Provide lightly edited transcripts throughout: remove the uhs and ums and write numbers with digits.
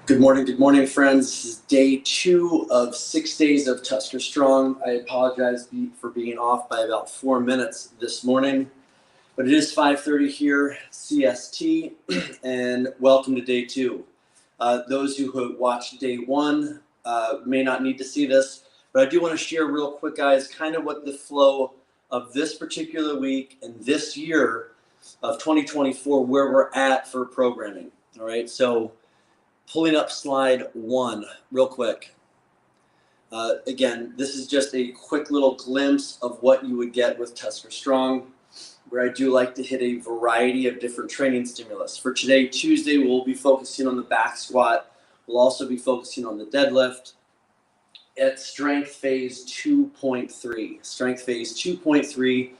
Good morning, friends. This is day 2 of 6 days of TuskerStrong. I apologize for being off by about 4 minutes this morning, but it is 5:30 here, CST, and welcome to day 2. Those who have watched day 1 may not need to see this, but I do want to share real quick, guys, kind of what the flow of this particular week and this year of 2024, where we're at for programming. All right, so pulling up slide 1 real quick. Again, this is just a quick little glimpse of what you would get with TuskerStrong, where I do like to hit a variety of different training stimulus. For today, Tuesday, we'll be focusing on the back squat. We'll also be focusing on the deadlift at strength phase 2.3. Strength phase 2.3,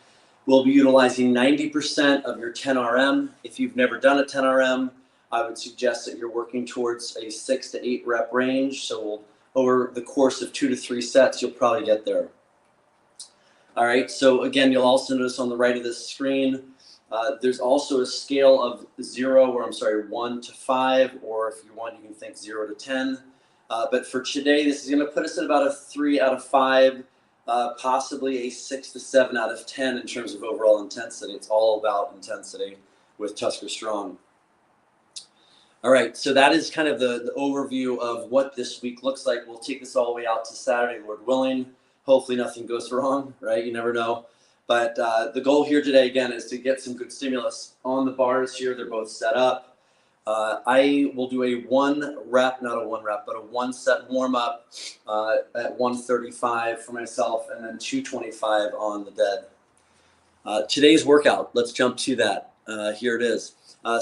we'll be utilizing 90% of your 10 RM. If you've never done a 10 RM, I would suggest that you're working towards a 6 to 8 rep range. So over the course of 2 to 3 sets, you'll probably get there. All right, so again, you'll also notice on the right of this screen, there's also a scale of 1 to 5, or if you want, you can think 0 to 10. But for today, this is gonna put us at about a 3 out of 5, possibly a 6 to 7 out of 10 in terms of overall intensity. It's all about intensity with TuskerStrong. All right, so that is kind of the overview of what this week looks like. We'll take this all the way out to Saturday, Lord willing. Hopefully nothing goes wrong, right? You never know. But the goal here today, again, is to get some good stimulus on the bars here. They're both set up. I will do a 1 set warm up at 135 for myself, and then 225 on the dead. Today's workout, let's jump to that. Here it is.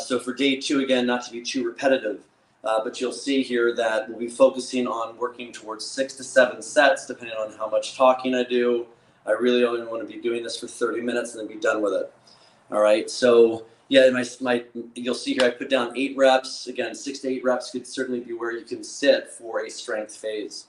So for day 2, again, not to be too repetitive, but you'll see here that we'll be focusing on working towards 6 to 7 sets, depending on how much talking I do. I really only want to be doing this for 30 minutes and then be done with it. All right, so yeah, you'll see here I put down 8 reps. Again, 6 to 8 reps could certainly be where you can sit for a strength phase.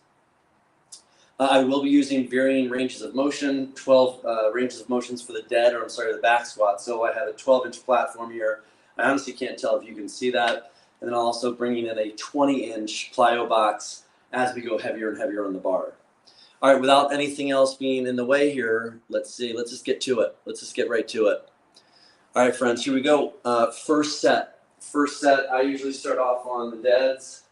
I will be using varying ranges of motion, 12 ranges of motions for the the back squat. So I have a 12-inch platform here. I honestly can't tell if you can see that. And then I'm also bringing in a 20-inch plyo box as we go heavier and heavier on the bar. All right, without anything else being in the way here, let's see. Let's just get to it. Let's just get right to it. All right, friends, here we go. First set. I usually start off on the deads.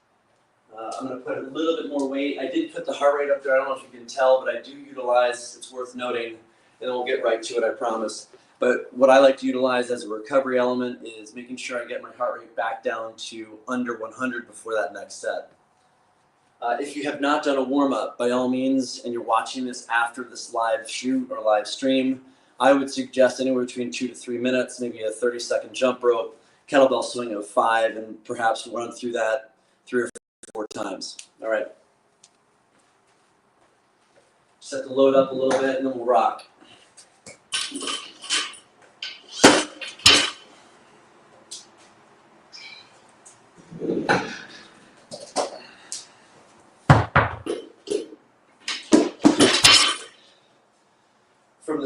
I'm going to put a little bit more weight. I did put the heart rate up there. I don't know if you can tell, but I do utilize, it's worth noting, and then we'll get right to it, I promise. But what I like to utilize as a recovery element is making sure I get my heart rate back down to under 100 before that next set. If you have not done a warm-up, by all means, and you're watching this after this live shoot or live stream, I would suggest anywhere between 2 to 3 minutes, maybe a 30-second jump rope, kettlebell swing of 5, and perhaps run through that 3 or 4 times. All right. Set the load up a little bit, and then we'll rock. From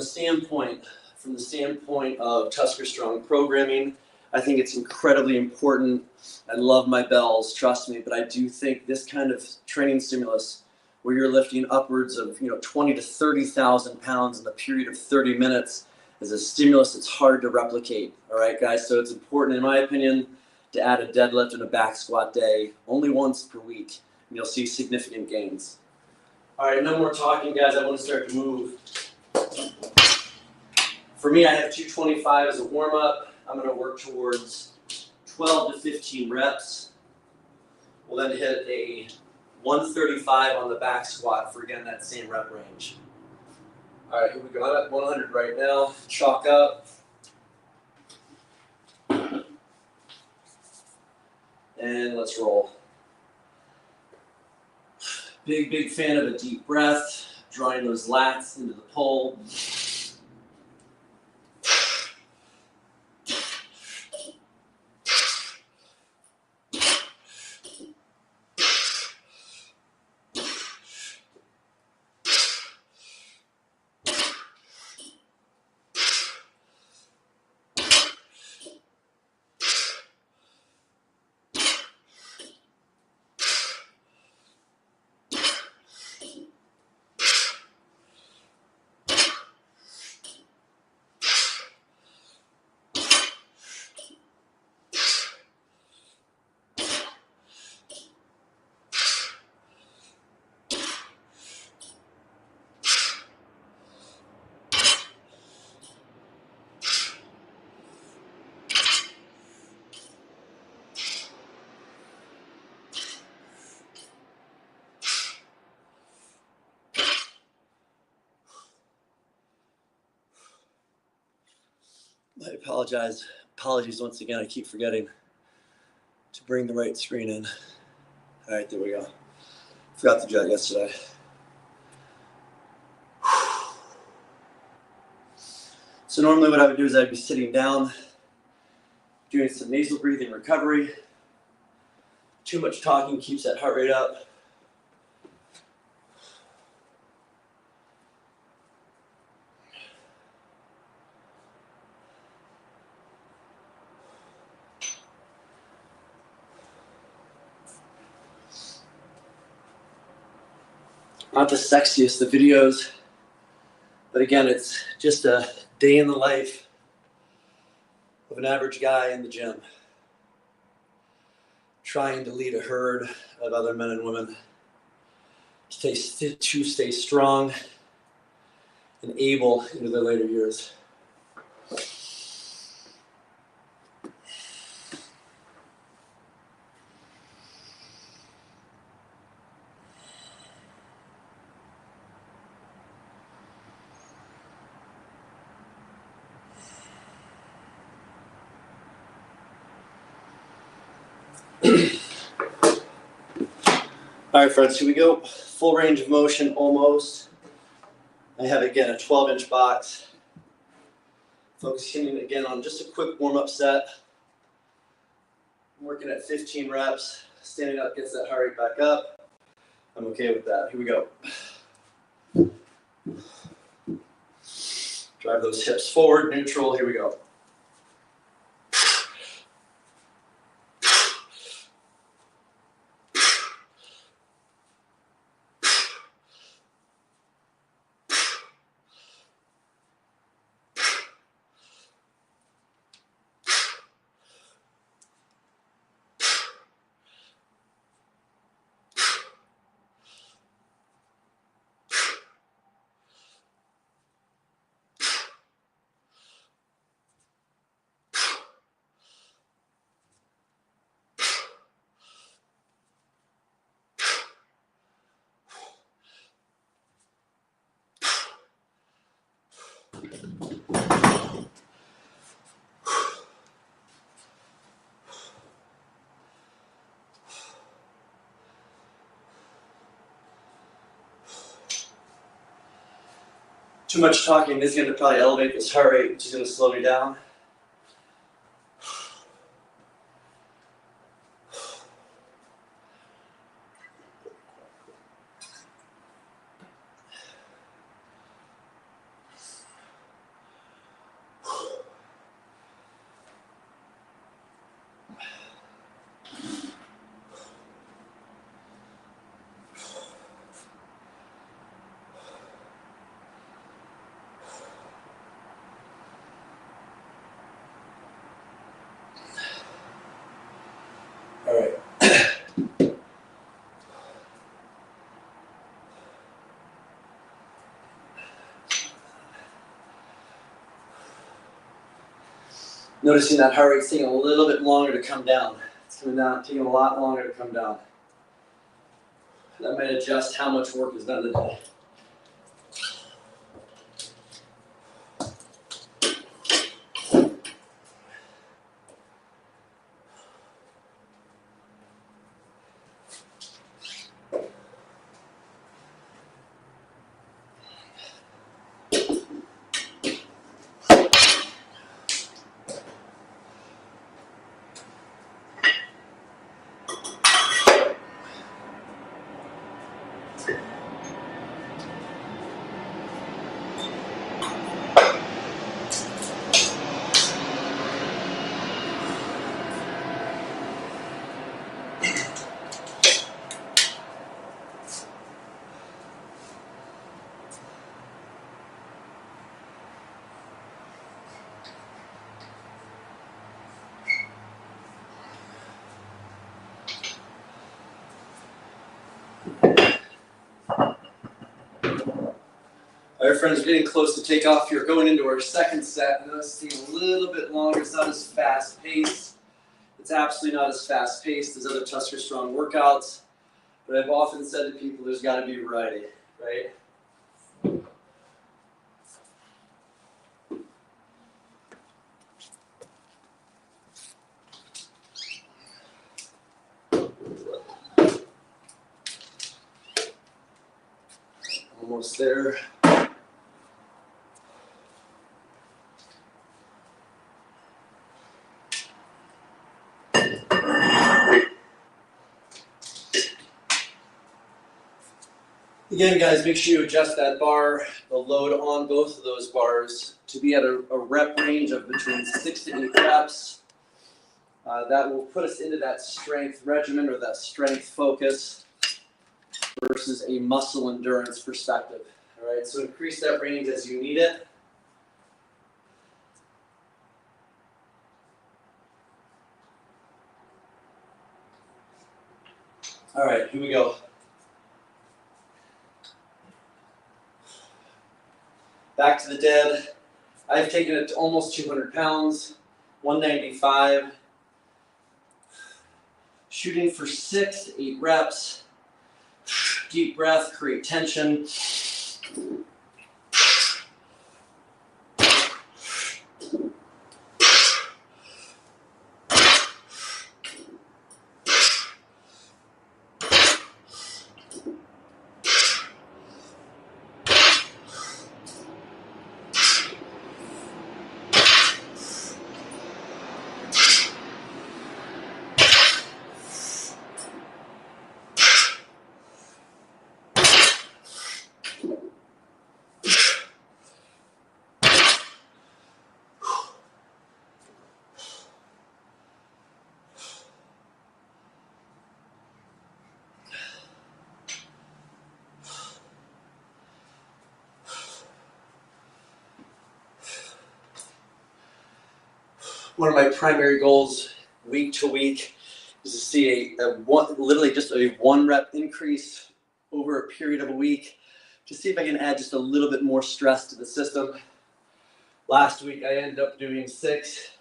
the standpoint of TuskerStrong programming, I think it's incredibly important. I love my bells, trust me, but I do think this kind of training stimulus where you're lifting upwards of 20 to 30,000 pounds in a period of 30 minutes is a stimulus that's hard to replicate. All right, guys, so it's important, in my opinion, to add a deadlift and a back squat day only once per week, and you'll see significant gains. All right, no more talking, guys. I want to start to move. For me, I have 225 as a warm-up. I'm going to work towards 12 to 15 reps. We'll then hit a 135 on the back squat for, again, that same rep range. All right, here we go. I'm at 100 right now. Chalk up. And let's roll. Big fan of a deep breath, drawing those lats into the pole. I apologize. Apologies once again. I keep forgetting to bring the right screen in. All right, there we go. Forgot to do that yesterday. So normally what I would do is I'd be sitting down, doing some nasal breathing recovery. Too much talking keeps that heart rate up. Not the sexiest of videos, but again, it's just a day in the life of an average guy in the gym, trying to lead a herd of other men and women to stay strong and able into their later years. All right, friends, here we go. Full range of motion, almost. I have, again, a 12-inch box. Focusing, again, on just a quick warm-up set. I'm working at 15 reps. Standing up gets that heart rate back up. I'm okay with that. Here we go. Drive those hips forward, neutral. Here we go. Too much talking is going to probably elevate this heart rate, which is going to slow me down. All right. Noticing that heart rate's taking a little bit longer to come down. It's coming down, taking a lot longer to come down. That might adjust how much work is done today. All right, friends, we're getting close to takeoff here. Going into our second set. I know it's taking a little bit longer. It's not as fast paced. It's absolutely not as fast paced as other TuskerStrong workouts. But I've often said to people, there's got to be variety, right? Almost there. Again, guys, make sure you adjust that bar, the load on both of those bars, to be at a rep range of between 6 to 8 reps. That will put us into that strength regimen or that strength focus versus a muscle endurance perspective. All right, so increase that range as you need it. All right, here we go. Back to the dead. I've taken it to almost 200 pounds, 195. Shooting for 6 to 8 reps. Deep breath, create tension. One of my primary goals week to week is to see literally just a 1 rep increase over a period of a week to see if I can add just a little bit more stress to the system. Last week I ended up doing 6.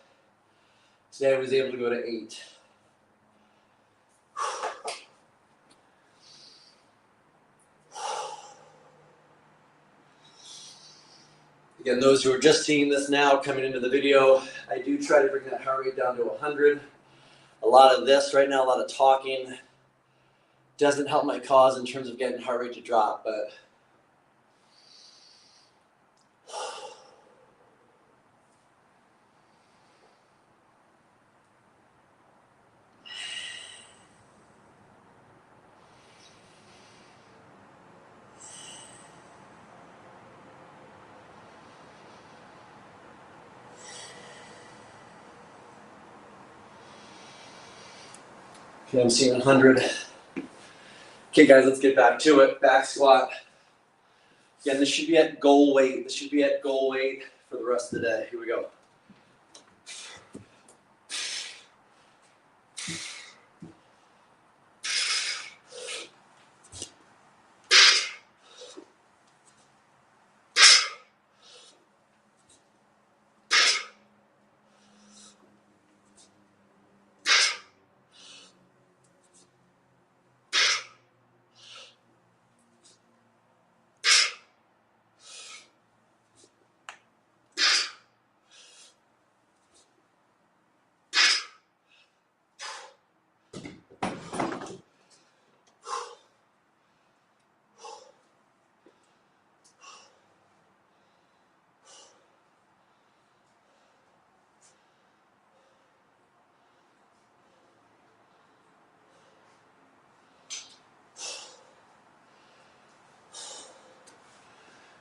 Today I was able to go to 8. Again, those who are just seeing this now coming into the video, I do try to bring that heart rate down to 100. A lot of this right now, a lot of talking, doesn't help my cause in terms of getting heart rate to drop, but okay, I'm seeing 100. Okay, guys, let's get back to it. Back squat. Again, this should be at goal weight. This should be at goal weight for the rest of the day. Here we go.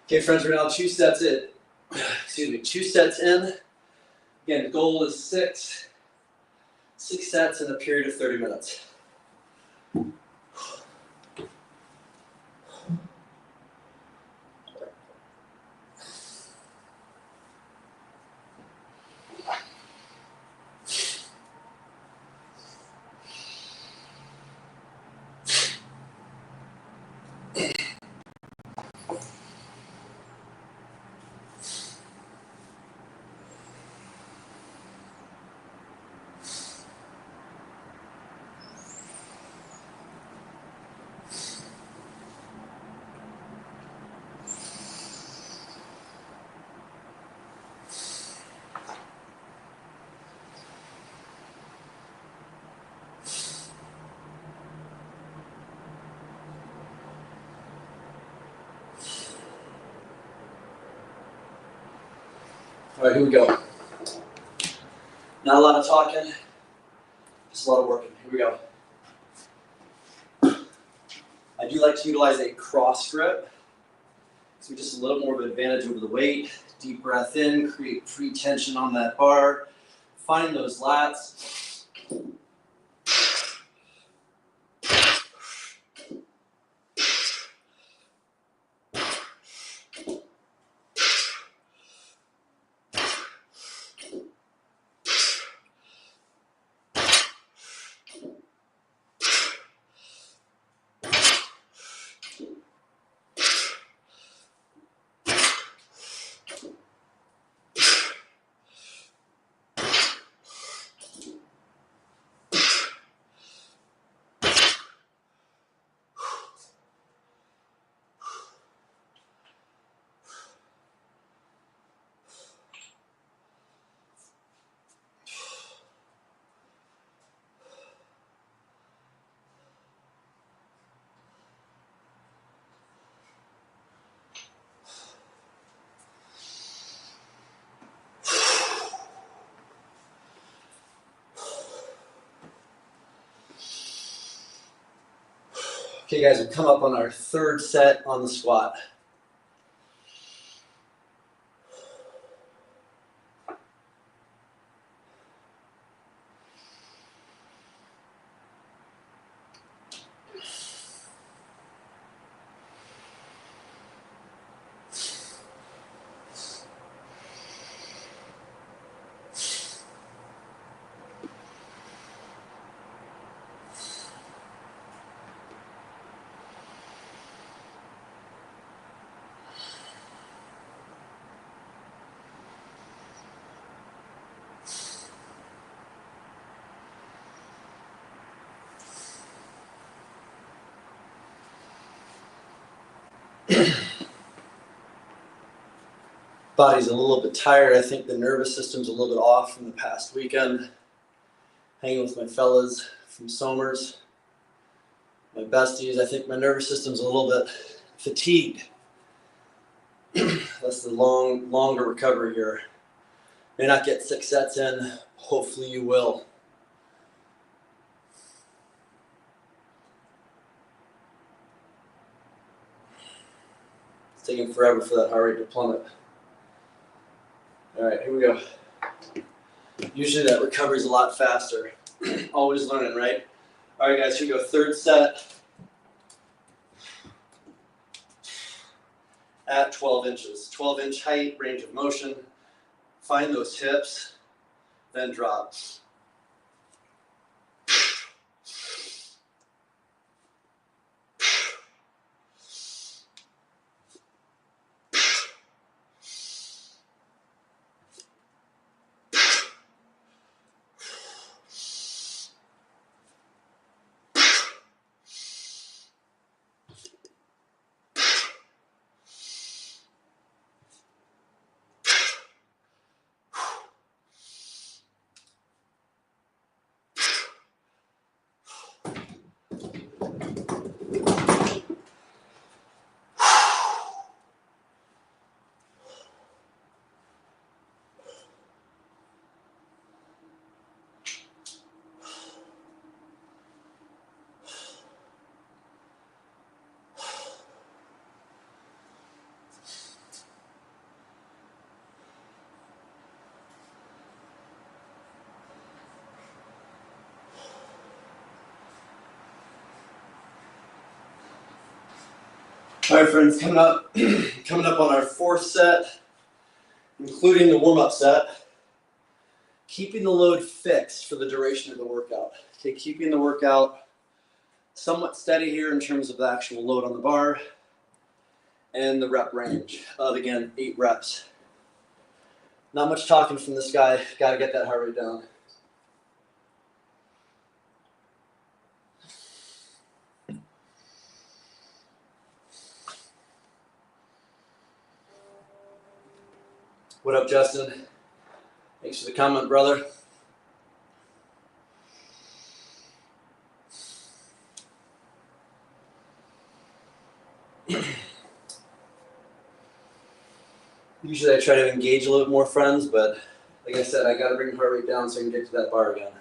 Okay, friends, we're now 2 sets in. Excuse me, 2 sets in. Again, the goal is 6 sets in a period of 30 minutes. All right, here we go. Not a lot of talking, just a lot of working. Here we go. I do like to utilize a cross grip. So just a little more of an advantage over the weight. Deep breath in, create pre-tension on that bar. Find those lats. Okay guys, we've come up on our third set on the squat. Body's a little bit tired. I think the nervous system's a little bit off from the past weekend. Hanging with my fellas from Somers, my besties. I think my nervous system's a little bit fatigued. That's the longer recovery here. May not get 6 sets in. Hopefully you will. It's taking forever for that heart rate to plummet. All right, here we go. Usually that recovery is a lot faster. Always learning, right? All right, guys, here we go. Third set at 12 inches. 12-inch height, range of motion. Find those hips, then drop. All right, friends, coming up on our fourth set, including the warm-up set. Keeping the load fixed for the duration of the workout. Okay, keeping the workout somewhat steady here in terms of the actual load on the bar and the rep range of, again, 8 reps. Not much talking from this guy. Got to get that heart rate down. What up, Justin? Thanks for the comment, brother. Usually I try to engage a little bit more, friends, but like I said, I got to bring the heart rate down so I can get to that bar again.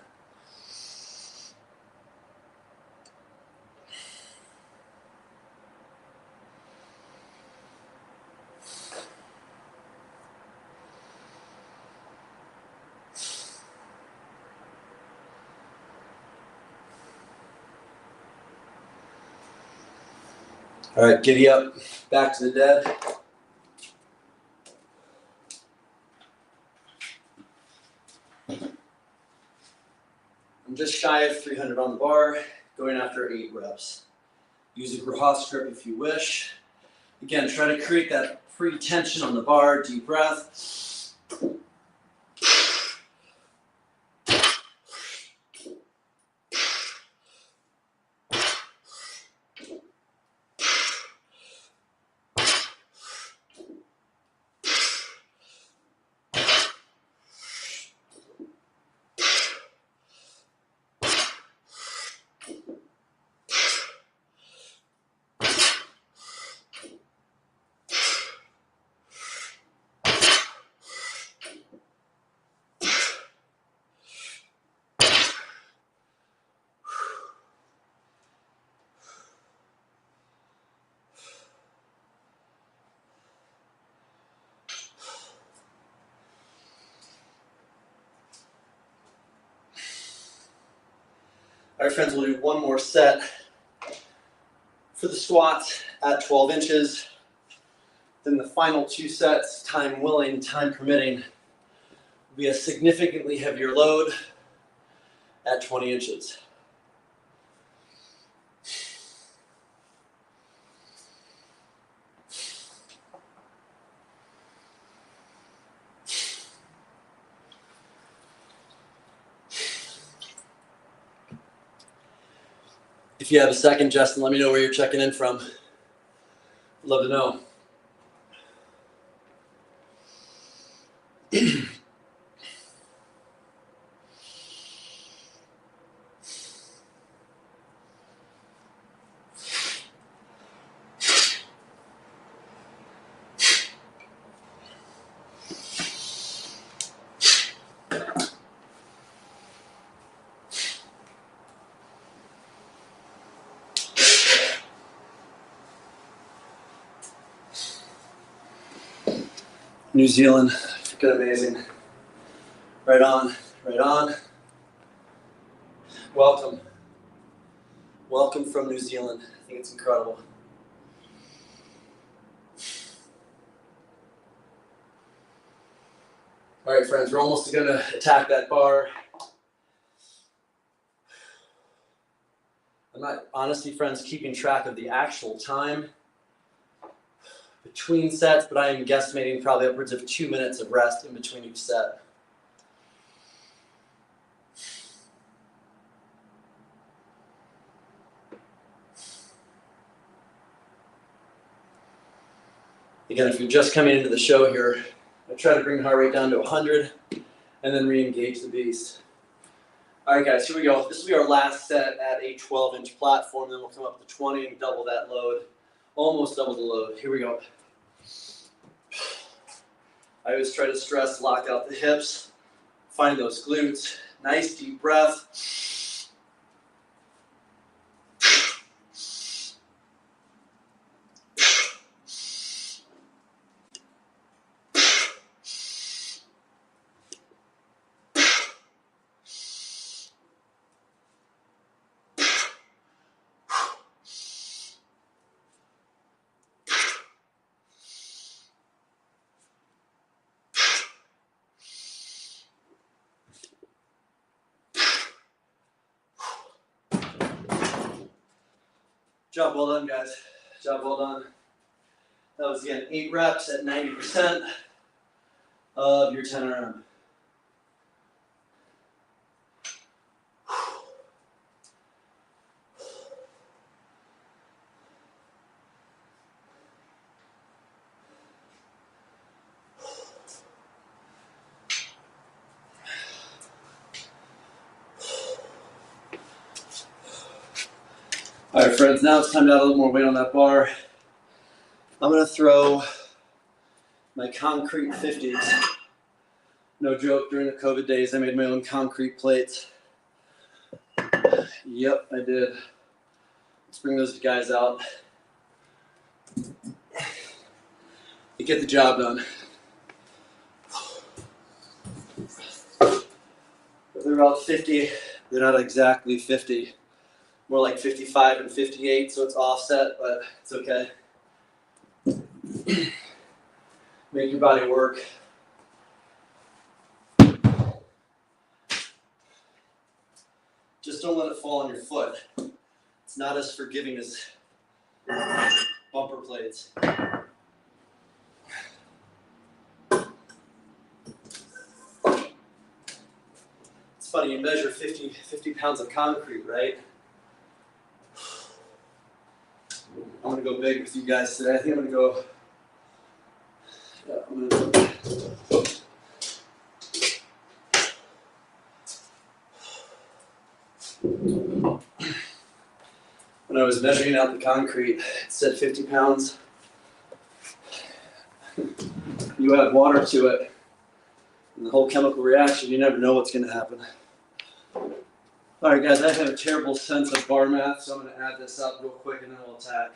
All right, giddy up, back to the dead. I'm just shy of 300 on the bar, going after 8 reps. Use a grahas grip if you wish. Again, try to create that free tension on the bar, deep breath. All right, friends, we'll do one more set for the squats at 12 inches. Then the final 2 sets, time willing, time permitting, will be a significantly heavier load at 20 inches. If you have a second, Justin, let me know where you're checking in from. I'd love to know. New Zealand, freaking amazing. Right on, right on. Welcome. Welcome from New Zealand. I think it's incredible. All right, friends, we're almost going to attack that bar. I'm not, honestly, friends, keeping track of the actual time between sets, but I am guesstimating probably upwards of 2 minutes of rest in between each set. Again, if you're just coming into the show here, I try to bring the heart rate down to 100 and then re-engage the beast. All right, guys, here we go. This will be our last set at a 12-inch platform. Then we'll come up to 20 and double that load, almost double the load. Here we go. I always try to stress, lock out the hips, find those glutes. Nice deep breath. Job well done, guys. Job well done. That was, again, 8 reps at 90% of your 10 RM. All right, friends, now it's time to add a little more weight on that bar. I'm going to throw my concrete 50s. No joke, during the COVID days, I made my own concrete plates. Yep, I did. Let's bring those guys out. You get the job done. They're about 50. They're not exactly 50. More like 55 and 58, so it's offset, but it's okay. Make your body work. Just don't let it fall on your foot. It's not as forgiving as bumper plates. It's funny, you measure 50 pounds of concrete, right? I'm gonna go big with you guys today. I think I'm gonna go. When I was measuring out the concrete, it said 50 pounds. You add water to it, and the whole chemical reaction, you never know what's going to happen. All right, guys, I have a terrible sense of bar math, so I'm going to add this up real quick, and then we'll attack.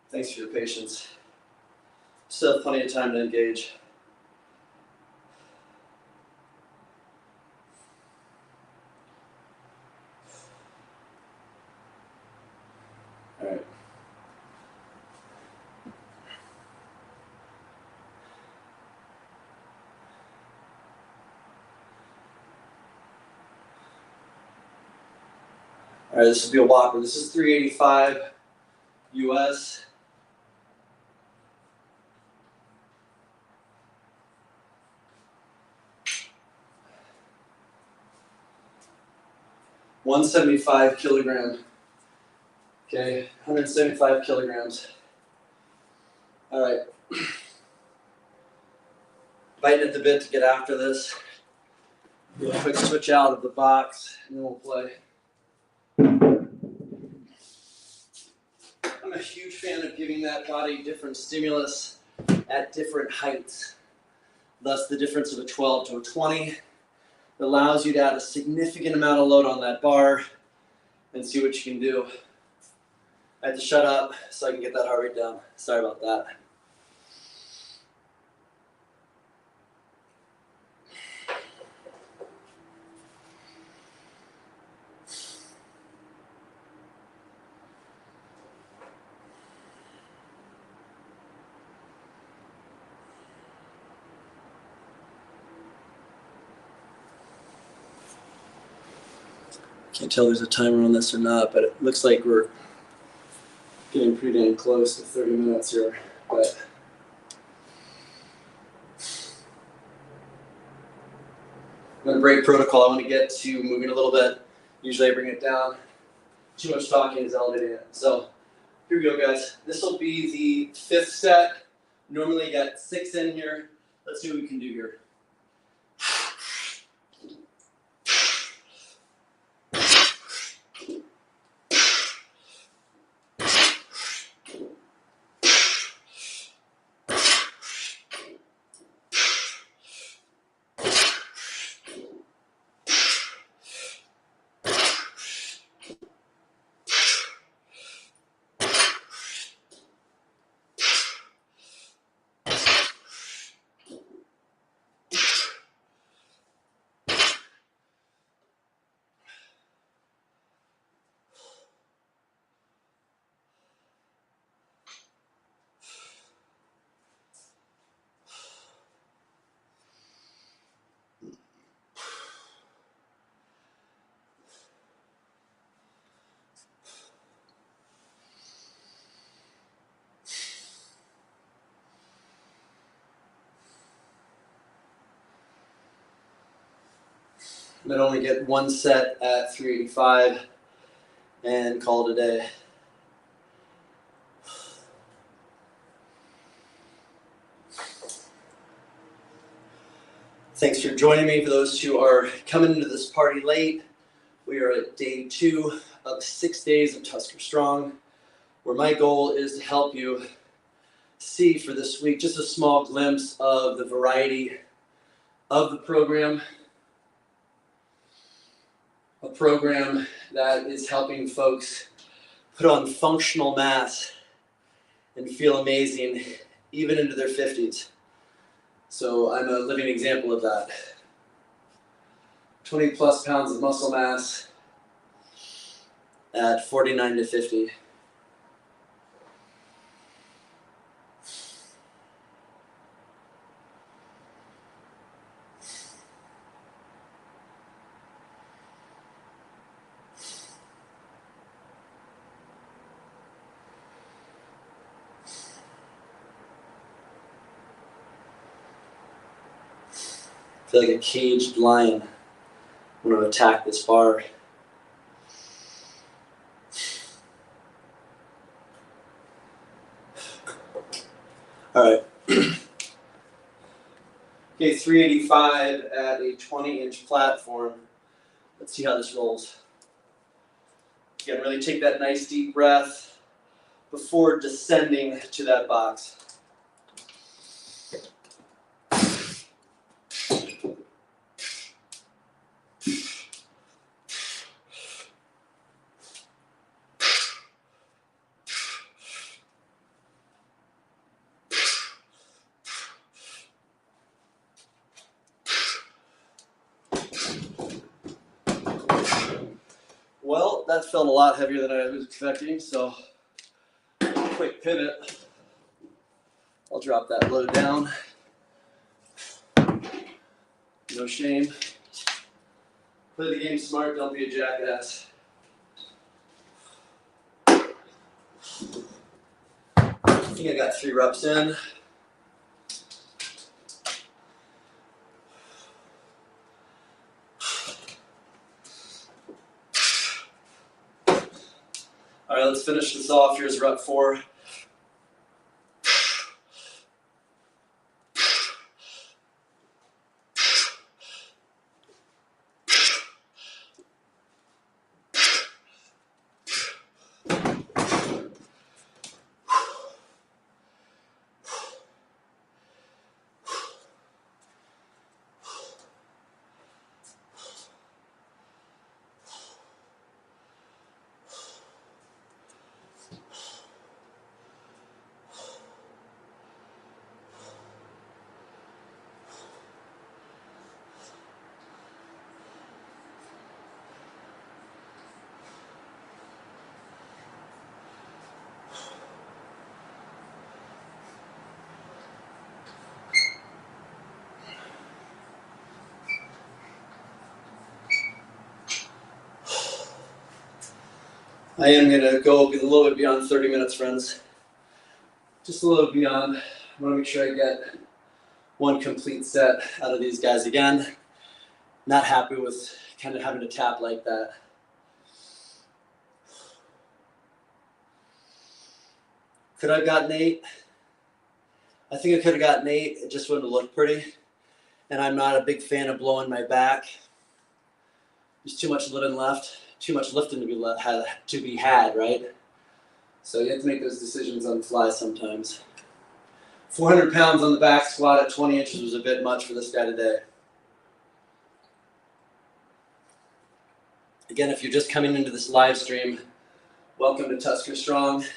Thanks for your patience. Still have plenty of time to engage. All right. All right, this will be a whopper. This is 385 US. $175 kilogram. Okay, 175 kilograms. All right. Biting at the bit to get after this. Do a quick switch out of the box, and then we'll play. I'm a huge fan of giving that body different stimulus at different heights. Thus, the difference of a 12 to a 20 allows you to add a significant amount of load on that bar and see what you can do. I had to shut up so I can get that heart rate down. Sorry about that. Can't tell there's a timer on this or not, but it looks like we're getting pretty dang close to 30 minutes here. But I'm going to break protocol. I want to get to moving a little bit. Usually I bring it down. Too much talking is elevating it. So here we go, guys. This will be the 5th set. Normally you got 6 in here. Let's see what we can do here. I'm going to only get 1 set at 385 and call it a day. Thanks for joining me. For those who are coming into this party late, we are at day 2 of 6 days of TuskerStrong. where my goal is to help you see for this week just a small glimpse of the variety of the program. A program that is helping folks put on functional mass and feel amazing even into their 50s. So I'm a living example of that. 20 plus pounds of muscle mass at 49 to 50. I feel like a caged lion when I attack this bar. All right. Okay, 385 at a 20-inch platform. Let's see how this rolls. Again, really take that nice deep breath before descending to that box. Well, that felt a lot heavier than I was expecting, so quick pivot. I'll drop that load down. No shame. Play the game smart, don't be a jackass. I think I got 3 reps in. All right, let's finish this off. Here's rep 4. I am going to go a little bit beyond 30 minutes, friends. Just a little beyond. I want to make sure I get one complete set out of these guys again. Not happy with kind of having to tap like that. Could I have gotten 8? I think I could have gotten 8. It just wouldn't have looked pretty. And I'm not a big fan of blowing my back. There's too much lifting left. Too much lifting to be had, right? So you have to make those decisions on the fly sometimes. 400 pounds on the back squat at 20 inches was a bit much for this guy today. Again, if you're just coming into this live stream, welcome to TuskerStrong.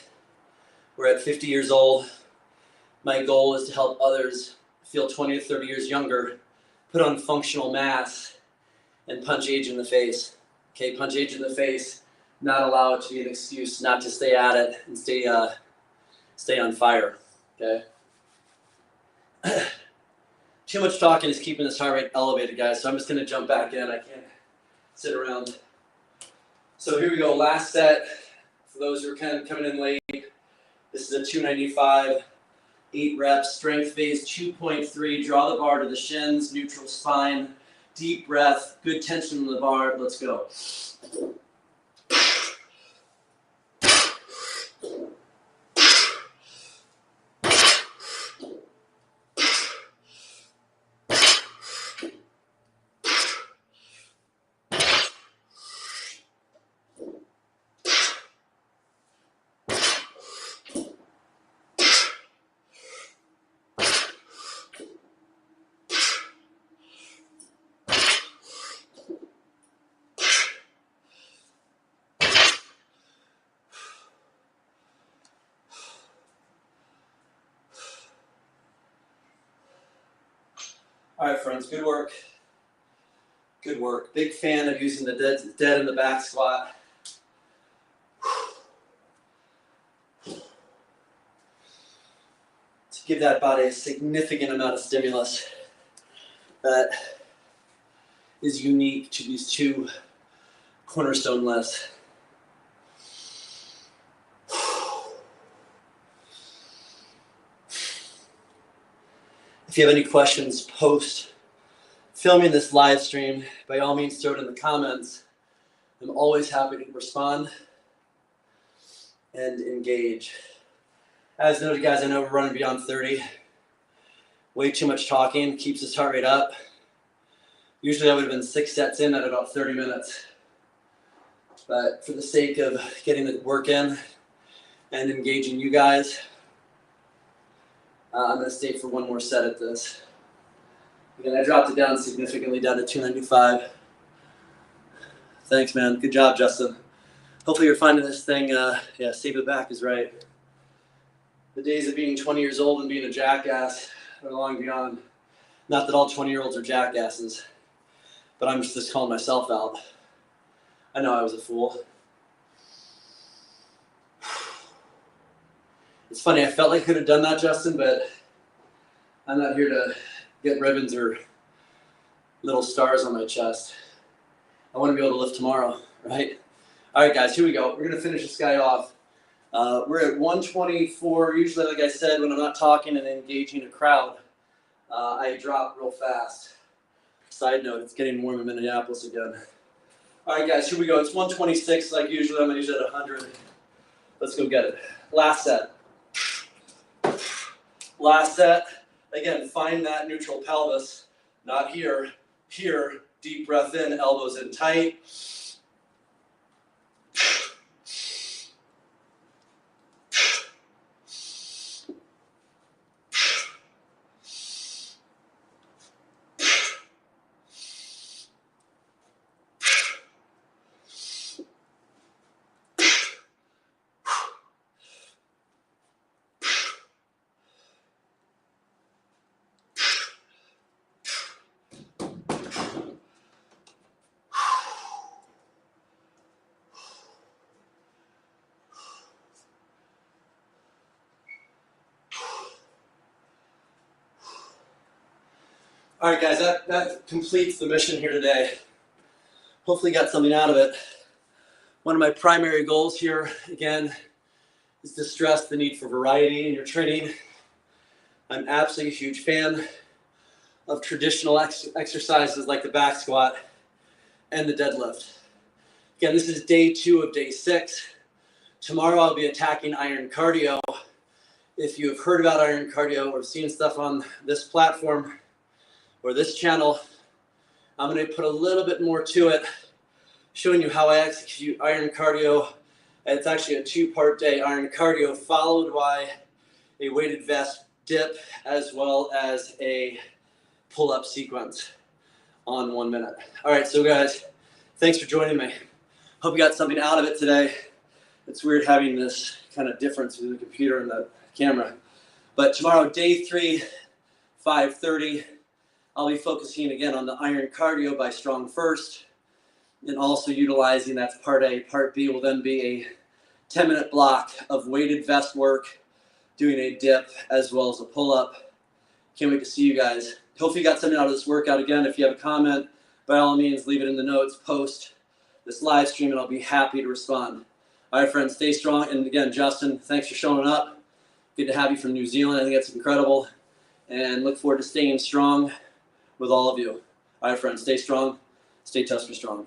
We're at 50 years old. My goal is to help others feel 20 to 30 years younger, put on functional mass, and punch age in the face. Okay, punch age in the face, not allow it to be an excuse not to stay at it and stay on fire, okay? Too much talking is keeping this heart rate elevated, guys, so I'm just gonna jump back in. I can't sit around. So here we go, last set. For those who are kind of coming in late, this is a 295, 8 reps, strength phase 2.3. Draw the bar to the shins, neutral spine, deep breath, good tension in the bar. Let's go. All right, friends, good work. Good work. Big fan of using the dead in the back squat. To give that body a significant amount of stimulus that is unique to these two cornerstone lifts. If you have any questions post filming this live stream, by all means throw it in the comments. I'm always happy to respond and engage. As noted, guys, I know we're running beyond 30. Way too much talking keeps this heart rate up. Usually I would have been 6 sets in at about 30 minutes. But for the sake of getting the work in and engaging you guys, I'm going to stay for one more set at this. Again, I dropped it down significantly, down to 295. Thanks, man. Good job, Justin. Hopefully you're finding this thing, save the back is right. The days of being 20 years old and being a jackass are long beyond. Not that all 20-year-olds are jackasses, but I'm just calling myself out. I know I was a fool. It's funny, I felt like I could have done that, Justin, but I'm not here to get ribbons or little stars on my chest. I want to be able to lift tomorrow, right? All right, guys, here we go. We're going to finish this guy off. We're at 124. Usually, like I said, when I'm not talking and engaging a crowd, I drop real fast. Side note, it's getting warm in Minneapolis again. All right, guys, here we go. It's 126 like usually. I'm going to use it at 100. Let's go get it. Last set. Last set. Again, find that neutral pelvis. Not here. Here. Deep breath in, elbows in tight. All right, guys, that completes the mission here today. Hopefully you got something out of it. One of my primary goals here, again, is to stress the need for variety in your training. I'm absolutely a huge fan of traditional exercises like the back squat and the deadlift. Again, this is day 2 of day 6. Tomorrow I'll be attacking iron cardio. If you have heard about iron cardio or seen stuff on this platform or this channel, I'm going to put a little bit more to it, showing you how I execute iron cardio. It's actually a 2-part day, iron cardio followed by a weighted vest dip as well as a pull-up sequence on 1 minute. All right, so guys, thanks for joining me. Hope you got something out of it today. It's weird having this kind of difference with the computer and the camera. But tomorrow, day 3, 5:30, I'll be focusing again on the iron cardio by Strong First, and also utilizing, that's part A. Part B will then be a 10-minute block of weighted vest work, doing a dip as well as a pull-up. Can't wait to see you guys. Hopefully you got something out of this workout. Again, if you have a comment, by all means, leave it in the notes, post this live stream, and I'll be happy to respond. All right, friends, stay strong. And again, Justin, thanks for showing up. Good to have you from New Zealand. I think that's incredible. And look forward to staying strong with all of you. All right, friends, stay strong. Stay TuskerStrong.